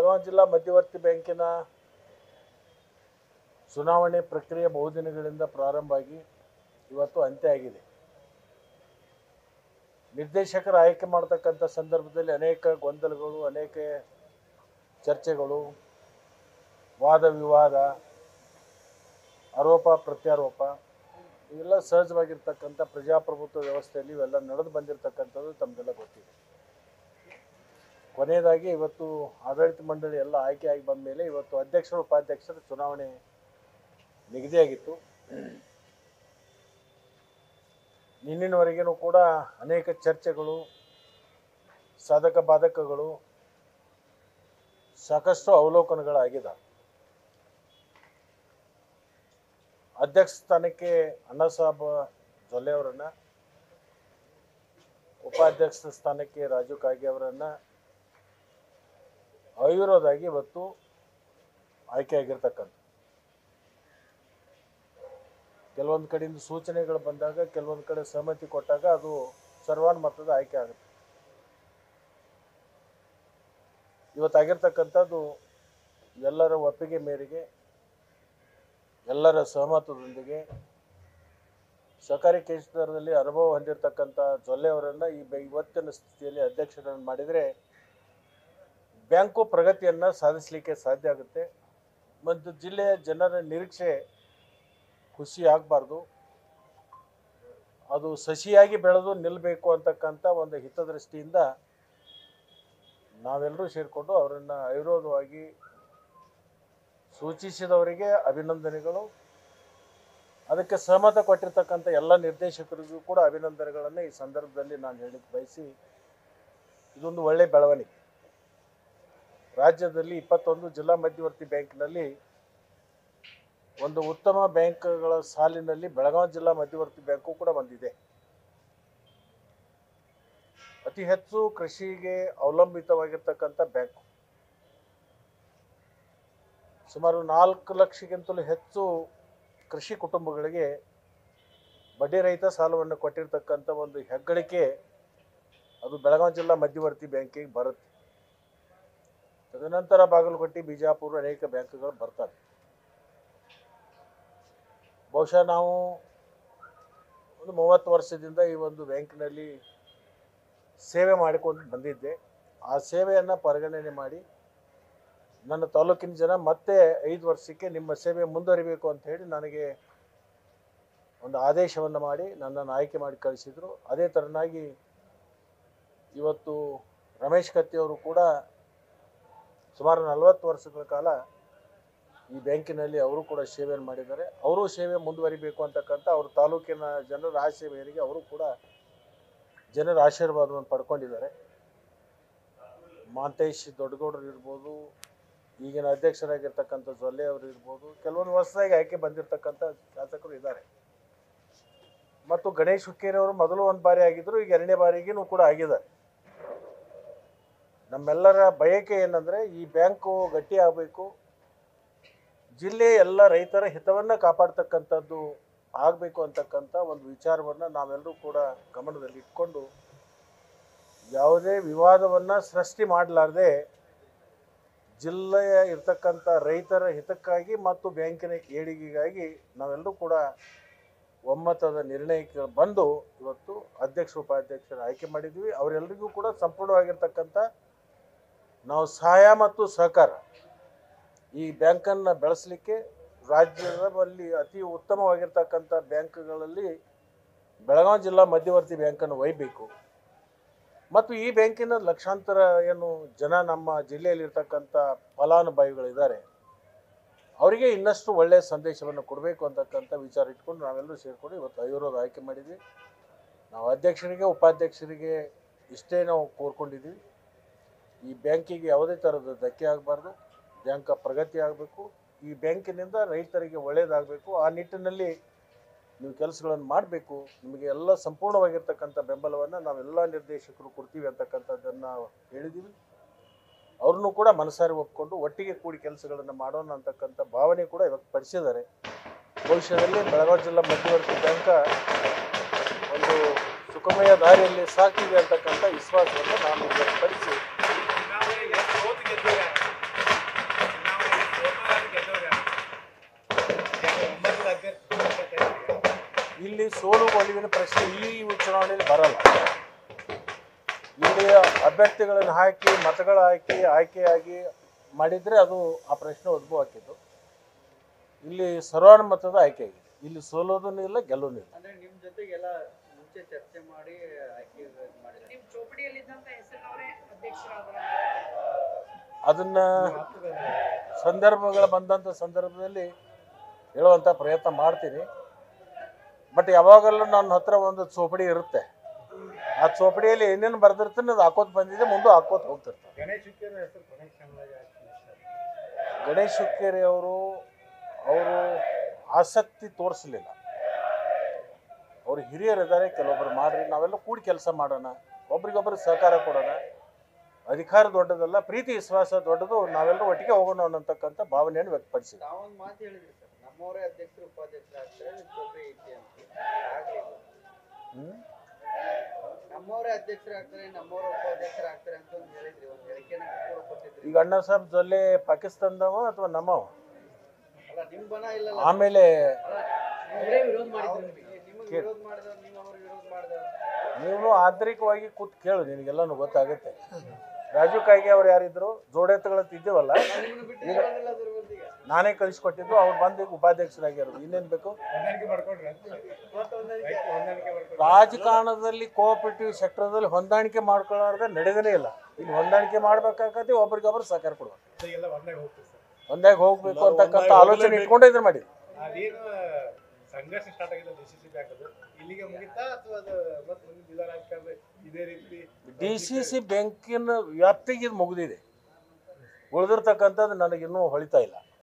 ಬೆಳಗಾವಿ ಜಿಲ್ಲಾ ಮಧ್ಯವರ್ತಿ ಬ್ಯಾಂಕಿನ ಚುನಾವಣೆ ಪ್ರಕ್ರಿಯೆ ಬಹುದಿನಗಳಿಂದ ಪ್ರಾರಂಭ ಆಗಿ ಇವತ್ತು ಅಂತ್ಯ ಆಗಿದೆ. ನಿರ್ದೇಶಕರ ಆಯ್ಕೆ ಮಾಡತಕ್ಕಂಥ ಸಂದರ್ಭದಲ್ಲಿ ಅನೇಕ ಗೊಂದಲಗಳು, ಅನೇಕ ಚರ್ಚೆಗಳು, ವಾದ ವಿವಾದ, ಆರೋಪ ಪ್ರತ್ಯಾರೋಪ ಇವೆಲ್ಲ ಸಹಜವಾಗಿರ್ತಕ್ಕಂಥ ಪ್ರಜಾಪ್ರಭುತ್ವ ವ್ಯವಸ್ಥೆಯಲ್ಲಿ ಇವೆಲ್ಲ ನಡೆದು ಬಂದಿರತಕ್ಕಂಥದ್ದು ತಮಗೆಲ್ಲ ಗೊತ್ತಿದೆ. ಕೊನೆಯದಾಗಿ ಇವತ್ತು ಆಡಳಿತ ಮಂಡಳಿ ಎಲ್ಲ ಆಯ್ಕೆಯಾಗಿ ಬಂದ ಮೇಲೆ ಇವತ್ತು ಅಧ್ಯಕ್ಷರು ಉಪಾಧ್ಯಕ್ಷರ ಚುನಾವಣೆ ನಿಗದಿಯಾಗಿತ್ತು. ನಿನ್ನಿನವರೆಗೂ ಕೂಡ ಅನೇಕ ಚರ್ಚೆಗಳು, ಸಾಧಕ ಬಾಧಕಗಳು, ಸಾಕಷ್ಟು ಅವಲೋಕನಗಳಾಗಿದ್ದಾವೆ. ಅಧ್ಯಕ್ಷ ಸ್ಥಾನಕ್ಕೆ ಅಣ್ಣಾಸಾಹೇಬ್ ಜೊಲ್ಲೆ ಅವರನ್ನು, ಉಪಾಧ್ಯಕ್ಷ ಸ್ಥಾನಕ್ಕೆ ರಾಜು ಕಾಗೆ ಅವರನ್ನು ಅವಿರೋಧವಾಗಿ ಇವತ್ತು ಆಯ್ಕೆಯಾಗಿರ್ತಕ್ಕಂಥ. ಕೆಲವೊಂದು ಕಡೆಯಿಂದ ಸೂಚನೆಗಳು ಬಂದಾಗ, ಕೆಲವೊಂದು ಕಡೆ ಸಹಮತಿ ಕೊಟ್ಟಾಗ ಅದು ಸರ್ವಾನುಮತದ ಆಯ್ಕೆ ಆಗುತ್ತೆ. ಇವತ್ತಾಗಿರ್ತಕ್ಕಂಥದ್ದು ಎಲ್ಲರ ಒಪ್ಪಿಗೆ ಮೇರೆಗೆ, ಎಲ್ಲರ ಸಹಮತದೊಂದಿಗೆ ಸಹಕಾರಿ ಕ್ಷೇತ್ರದಲ್ಲಿ ಅನುಭವ ಹೊಂದಿರತಕ್ಕಂಥ ಜೊಲ್ಲೆ ಅವರನ್ನು ಇವತ್ತಿನ ಸ್ಥಿತಿಯಲ್ಲಿ ಅಧ್ಯಕ್ಷರನ್ನು ಮಾಡಿದರೆ ಬ್ಯಾಂಕು ಪ್ರಗತಿಯನ್ನು ಸಾಧಿಸಲಿಕ್ಕೆ ಸಾಧ್ಯ ಆಗುತ್ತೆ. ಮತ್ತು ಜಿಲ್ಲೆಯ ಜನರ ನಿರೀಕ್ಷೆ ಖುಷಿ ಆಗಬಾರ್ದು, ಅದು ಸಸಿಯಾಗಿ ಬೆಳೆದು ನಿಲ್ಲಬೇಕು ಅಂತಕ್ಕಂಥ ಒಂದು ಹಿತದೃಷ್ಟಿಯಿಂದ ನಾವೆಲ್ಲರೂ ಸೇರಿಕೊಂಡು ಅವರನ್ನು ಅವಿರೋಧವಾಗಿ ಸೂಚಿಸಿದವರಿಗೆ ಅಭಿನಂದನೆಗಳು. ಅದಕ್ಕೆ ಸಹಮತ ಕೊಟ್ಟಿರ್ತಕ್ಕಂಥ ಎಲ್ಲ ನಿರ್ದೇಶಕರಿಗೂ ಕೂಡ ಅಭಿನಂದನೆಗಳನ್ನು ಈ ಸಂದರ್ಭದಲ್ಲಿ ನಾನು ಹೇಳಲಿಕ್ಕೆ ಬಯಸಿ, ಇದೊಂದು ಒಳ್ಳೆಯ ಬೆಳವಣಿಗೆ. ರಾಜ್ಯದಲ್ಲಿ 21 ಜಿಲ್ಲಾ ಮಧ್ಯವರ್ತಿ ಬ್ಯಾಂಕ್ನಲ್ಲಿ ಒಂದು ಉತ್ತಮ ಬ್ಯಾಂಕ್ಗಳ ಸಾಲಿನಲ್ಲಿ ಬೆಳಗಾವಿ ಜಿಲ್ಲಾ ಮಧ್ಯವರ್ತಿ ಬ್ಯಾಂಕು ಕೂಡ ಬಂದಿದೆ. ಅತಿ ಹೆಚ್ಚು ಕೃಷಿಗೆ ಅವಲಂಬಿತವಾಗಿರ್ತಕ್ಕಂಥ ಬ್ಯಾಂಕು. ಸುಮಾರು 4 ಲಕ್ಷಕ್ಕಿಂತಲೂ ಹೆಚ್ಚು ಕೃಷಿ ಕುಟುಂಬಗಳಿಗೆ ಬಡ್ಡಿ ರಹಿತ ಸಾಲವನ್ನು ಕೊಟ್ಟಿರ್ತಕ್ಕಂಥ ಒಂದು ಹೆಗ್ಗಳಿಕೆ ಅದು ಬೆಳಗಾವಿ ಜಿಲ್ಲಾ ಮಧ್ಯವರ್ತಿ ಬ್ಯಾಂಕಿಗೆ ಬರುತ್ತೆ. ತದನಂತರ ಬಾಗಲಕೋಟೆ, ಬಿಜಾಪುರ ಅನೇಕ ಬ್ಯಾಂಕ್ಗಳು ಬರ್ತವೆ. ಬಹುಶಃ ನಾವು ಒಂದು 30 ವರ್ಷದಿಂದ ಈ ಒಂದು ಬ್ಯಾಂಕಿನಲ್ಲಿ ಸೇವೆ ಮಾಡಿಕೊಂಡು ಬಂದಿದ್ದೆ. ಆ ಸೇವೆಯನ್ನು ಪರಿಗಣನೆ ಮಾಡಿ ನನ್ನ ತಾಲೂಕಿನ ಜನ ಮತ್ತೆ 5 ವರ್ಷಕ್ಕೆ ನಿಮ್ಮ ಸೇವೆ ಮುಂದುವರಿಬೇಕು ಅಂತ ಹೇಳಿ ನನಗೆ ಒಂದು ಆದೇಶವನ್ನು ಮಾಡಿ ನನ್ನನ್ನು ಆಯ್ಕೆ ಮಾಡಿ ಕಳಿಸಿದರು. ಅದೇ ಥರನಾಗಿ ಇವತ್ತು ರಮೇಶ್ ಕತ್ತಿಯವರು ಕೂಡ ಸುಮಾರು 40 ವರ್ಷಗಳ ಕಾಲ ಈ ಬ್ಯಾಂಕಿನಲ್ಲಿ ಅವರು ಕೂಡ ಸೇವೆಯನ್ನು ಮಾಡಿದ್ದಾರೆ. ಅವರು ಸೇವೆ ಮುಂದುವರಿಬೇಕು ಅಂತಕ್ಕಂಥ ಅವ್ರ ತಾಲೂಕಿನ ಜನರ ಆಸೆ ಮೇರೆಗೆ ಅವರು ಕೂಡ ಜನರ ಆಶೀರ್ವಾದವನ್ನು ಪಡ್ಕೊಂಡಿದ್ದಾರೆ. ಮಾಂತೇಶ್ ದೊಡ್ಡಗೌಡರು ಇರ್ಬೋದು, ಈಗಿನ ಅಧ್ಯಕ್ಷರಾಗಿರ್ತಕ್ಕಂಥ ಜೊಲ್ಲೆ ಅವರು ಇರ್ಬೋದು, ಕೆಲವೊಂದು ಹೊಸದಾಗಿ ಆಯ್ಕೆ ಬಂದಿರತಕ್ಕಂಥ ಶಾಸಕರು ಇದ್ದಾರೆ. ಮತ್ತು ಗಣೇಶ್ ಹುಕ್ಕೇರಿಯವರು ಮೊದಲು ಒಂದು ಬಾರಿ ಆಗಿದ್ದರು, ಈಗ 2ನೇ ಬಾರಿಗೂ ಕೂಡ ಆಗಿದ್ದಾರೆ. ನಮ್ಮೆಲ್ಲರ ಬಯಕೆ ಏನಂದರೆ ಈ ಬ್ಯಾಂಕು ಗಟ್ಟಿ ಆಗಬೇಕು, ಜಿಲ್ಲೆಯ ಎಲ್ಲ ರೈತರ ಹಿತವನ್ನು ಕಾಪಾಡ್ತಕ್ಕಂಥದ್ದು ಆಗಬೇಕು ಅಂತಕ್ಕಂಥ ಒಂದು ವಿಚಾರವನ್ನು ನಾವೆಲ್ಲರೂ ಕೂಡ ಗಮನದಲ್ಲಿ ಇಟ್ಕೊಂಡು ಯಾವುದೇ ವಿವಾದವನ್ನು ಸೃಷ್ಟಿ ಮಾಡಲಾರ್ದೆ ಜಿಲ್ಲೆಯ ಇರ್ತಕ್ಕಂಥ ರೈತರ ಹಿತಕ್ಕಾಗಿ ಮತ್ತು ಬ್ಯಾಂಕಿನ ಏಳಿಗೆಗಾಗಿ ನಾವೆಲ್ಲರೂ ಕೂಡ ಒಮ್ಮತದ ನಿರ್ಣಯಕ್ಕೆ ಬಂದು ಇವತ್ತು ಅಧ್ಯಕ್ಷ ಉಪಾಧ್ಯಕ್ಷರ ಆಯ್ಕೆ ಮಾಡಿದ್ವಿ. ಅವರೆಲ್ಲರಿಗೂ ಕೂಡ ಸಂಪೂರ್ಣವಾಗಿರ್ತಕ್ಕಂಥ ನಾವು ಸಹಾಯ ಮತ್ತು ಸಹಕಾರ ಈ ಬ್ಯಾಂಕನ್ನು ಬೆಳೆಸಲಿಕ್ಕೆ ರಾಜ್ಯದಲ್ಲಿ ಅತಿ ಉತ್ತಮವಾಗಿರ್ತಕ್ಕಂಥ ಬ್ಯಾಂಕ್ಗಳಲ್ಲಿ ಬೆಳಗಾವಿ ಜಿಲ್ಲಾ ಮಧ್ಯವರ್ತಿ ಬ್ಯಾಂಕನ್ನು ಒಯ್ಯಬೇಕು. ಮತ್ತು ಈ ಬ್ಯಾಂಕಿನ ಲಕ್ಷಾಂತರ ಏನು ಜನ ನಮ್ಮ ಜಿಲ್ಲೆಯಲ್ಲಿರ್ತಕ್ಕಂಥ ಫಲಾನುಭವಿಗಳಿದ್ದಾರೆ, ಅವರಿಗೆ ಇನ್ನಷ್ಟು ಒಳ್ಳೆಯ ಸಂದೇಶವನ್ನು ಕೊಡಬೇಕು ಅಂತಕ್ಕಂಥ ವಿಚಾರ ಇಟ್ಕೊಂಡು ನಾವೆಲ್ಲರೂ ಸೇರಿಕೊಂಡು ಇವತ್ತು ಅವಿರೋಧ ಆಯ್ಕೆ ಮಾಡಿದ್ವಿ. ನಾವು ಅಧ್ಯಕ್ಷರಿಗೆ ಉಪಾಧ್ಯಕ್ಷರಿಗೆ ಇಷ್ಟೇ ನಾವು ಕೋರ್ಕೊಂಡಿದ್ವಿ. ಈ ಬ್ಯಾಂಕಿಗೆ ಯಾವುದೇ ಥರದ ಧಕ್ಕೆ ಆಗಬಾರ್ದು, ಬ್ಯಾಂಕ್ ಪ್ರಗತಿ ಆಗಬೇಕು, ಈ ಬ್ಯಾಂಕಿನಿಂದ ರೈತರಿಗೆ ಒಳ್ಳೆಯದಾಗಬೇಕು. ಆ ನಿಟ್ಟಿನಲ್ಲಿ ನೀವು ಕೆಲಸಗಳನ್ನು ಮಾಡಬೇಕು. ನಿಮಗೆ ಎಲ್ಲ ಸಂಪೂರ್ಣವಾಗಿರ್ತಕ್ಕಂಥ ಬೆಂಬಲವನ್ನು ನಾವೆಲ್ಲ ನಿರ್ದೇಶಕರು ಕೊಡ್ತೀವಿ ಅಂತಕ್ಕಂಥದ್ದನ್ನು ಹೇಳಿದ್ದೀವಿ. ಅವ್ರನ್ನೂ ಕೂಡ ಮನಸಾರಿ ಒಪ್ಕೊಂಡು ಒಟ್ಟಿಗೆ ಕೂಡಿ ಕೆಲಸಗಳನ್ನು ಮಾಡೋಣ ಅಂತಕ್ಕಂಥ ಭಾವನೆ ಕೂಡ ವ್ಯಕ್ತಪಡಿಸಿದ್ದಾರೆ. ಭವಿಷ್ಯದಲ್ಲಿ ಬೆಳಗಾವಿ ಜಿಲ್ಲಾ ಮಧ್ಯವರ್ತಿ ಬ್ಯಾಂಕ ಒಂದು ಸುಖಮಯ ದಾರಿಯಲ್ಲಿ ಸಾಗ್ತಿದೆ ಅಂತಕ್ಕಂಥ ವಿಶ್ವಾಸವನ್ನು ನಾನು ವ್ಯಕ್ತಪಡಿಸಿ ಸೋಲು ಗೆಲುವಿನ ಪ್ರಶ್ನೆ ಈ ಚುನಾವಣೆಯಲ್ಲಿ ಬರಲ್ಲ. ಇಲ್ಲಿ ಅಭ್ಯರ್ಥಿಗಳನ್ನು ಹಾಕಿ ಮತಗಳ ಆಯ್ಕೆಯಾಗಿ ಮಾಡಿದರೆ ಅದು ಆ ಪ್ರಶ್ನೆ ಉದ್ಭವ ಆಗ್ತಿತ್ತು. ಇಲ್ಲಿ ಸರ್ವಾನುಮತದ ಆಯ್ಕೆ ಆಗಿದೆ. ಇಲ್ಲಿ ಸೋಲೋದೂ ಇಲ್ಲ, ಗೆಲ್ಲೋದೂ ಇಲ್ಲ. ಅಂದ್ರೆ ನಿಮ್ಮ ಜೊತೆಗೆಲ್ಲ ಮುಂಚೆ ಚರ್ಚೆ ಮಾಡಿ ಆಯ್ಕೆ ಮಾಡಿದ್ರೆ ನಿಮ್ಮ ಚೌಪಡಿಯಲ್ಲಿದ್ದಂಥ ಹೆಸರಿನವರೇ ಅಧ್ಯಕ್ಷರಾದರು. ಅದನ್ನ ಸಂದರ್ಭಗಳು ಬಂದಂಥ ಸಂದರ್ಭದಲ್ಲಿ ಹೇಳುವಂಥ ಪ್ರಯತ್ನ ಮಾಡ್ತೀನಿ. ಬಟ್ ಯಾವಾಗಲೂ ನನ್ನ ಹತ್ರ ಒಂದು ಚೌಪಡಿ ಇರುತ್ತೆ. ಆ ಚೌಪಡಿಯಲ್ಲಿ ಏನೇನು ಬರ್ದಿರ್ತೀನಿ ಅದು ಹಾಕೋತ ಬಂದಿದೆ, ಮುಂದೆ ಹಾಕೋತ ಹೋಗ್ತಿರ್ತಾರೆ. ಗಣೇಶ್ ಹುಕ್ಕೇರಿ ಅವರು ಆಸಕ್ತಿ ತೋರಿಸಲಿಲ್ಲ. ಅವರು ಹಿರಿಯರಿದ್ದಾರೆ, ಕೆಲವೊಬ್ಬರು ಮಾಡ್ರಿ, ನಾವೆಲ್ಲ ಕೂಡಿ ಕೆಲಸ ಮಾಡೋಣ, ಒಬ್ರಿಗೊಬ್ಬರು ಸಹಕಾರ ಕೊಡೋಣ, ಅಧಿಕಾರ ದೊಡ್ಡದಲ್ಲ, ಪ್ರೀತಿ ವಿಶ್ವಾಸ ದೊಡ್ಡದು, ನಾವೆಲ್ಲರೂ ಒಟ್ಟಿಗೆ ಹೋಗೋಣ ಅನ್ನತಕ್ಕಂಥ ಭಾವನೆಯನ್ನು ವ್ಯಕ್ತಪಡಿಸಿದೆ. ತಾವೊಂದು ಮಾತು ಹೇಳಿದ್ರಿ ಸರ್, ನಮ್ಮವರೇ ಅಧ್ಯಕ್ಷರು ಉಪಾಧ್ಯಕ್ಷರು ಆಗ್ತಾರೆ, ಚೌಪಡಿ ಐತಿ ಅಂತ. ನಮ್ಮವರೇ ಅಧ್ಯಕ್ಷರಾಗ್ತಾರೆ, ನಮ್ಮವರೇ ಉಪಾಧ್ಯಕ್ಷರಾಗ್ತಾರೆ ಅಂತ ಒಂದು ಹೇಳಿದ್ರಿ, ಒಂದು ಹೇಳಿಕೆನ ಕೊಟ್ಟಿದ್ರಿ. ಈಗ ಅಣ್ಣ ಸಾಹೇಬ್ ಜೊಲ್ಲೆ ಪಾಕಿಸ್ತಾನದವ ಅಥವಾ ನಮ್ಮವ? ಅಲ್ಲ, ನಿಮ್ಮ ಬಣ ಇಲ್ಲ. ಆಮೇಲೆ ವಿರೋಧ ಮಾಡಿದ್ರು, ನಿಮಗೆ ವಿರೋಧ ಮಾಡಿದವ್ರು, ನೀವು ಅವ್ರ ವಿರೋಧ ಮಾಡಿದವ್ರು. ನೀವು ಆಂತರಿಕವಾಗಿ ಕೂತ್ ಕೇಳು, ನಿನಗೆಲ್ಲನೂ ಗೊತ್ತಾಗುತ್ತೆ. ರಾಜು ಕಾಯ್ಗೆ ಅವ್ರು ಯಾರಿದ್ರು, ಜೋಡೆತ್ತುಗಳತ್ತಿದ್ದೇವಲ್ಲ, ಈಗ ನಾನೇ ಕಳಿಸ್ಕೊಟ್ಟಿದ್ದು, ಅವ್ರು ಬಂದು ಈಗ ಉಪಾಧ್ಯಕ್ಷರಾಗ್ಯಾರು. ಇನ್ನೇನು ಬೇಕು? ರಾಜಕಾರಣದಲ್ಲಿ ಕೋಆಪರೇಟಿವ್ ಸೆಕ್ಟರ್ದಲ್ಲಿ ಹೊಂದಾಣಿಕೆ ಮಾಡ್ಕೊಳ್ಳೋದ್ರೆ ನಡೆದೇ ಇಲ್ಲ. ಇಲ್ಲಿ ಹೊಂದಾಣಿಕೆ ಮಾಡ್ಬೇಕಾಗತ್ತೆ, ಒಬ್ರಿಗೊಬ್ರು ಸಹಕಾರ ಕೊಡ್ಬೇಕು, ಒಂದಾಗಿ ಹೋಗ್ಬೇಕು ಅಂತಕ್ಕಂಥ ಆಲೋಚನೆ ಇಟ್ಕೊಂಡು ಇದ್ರ ಮಾಡಿ. ಸಂಘರ್ಷ ಸ್ಟಾರ್ಟ್ ಆಗಿದೆ ಡಿಸಿಸಿ ಬ್ಯಾಂಕ್ ಅದು ಇಲ್ಲಿಗೆ ಮುಗಿತಾ ಅಥವಾ ಅದು ಮತ್ತೆ ಮುಂದಿನ ರಾಜಕಾರಣ ಇದೇ ರೀತಿ? ಡಿಸಿಸಿ ಬ್ಯಾಂಕಿನ ವ್ಯಾಪ್ತಿಗೆ ಇದು ಮುಗಿದಿದೆ, ಉಳಿದಿರ್ತಕ್ಕಂಥದ್ದು ನನಗಿನ್ನೂ ಹೊಳಿತಾ ಇಲ್ಲ.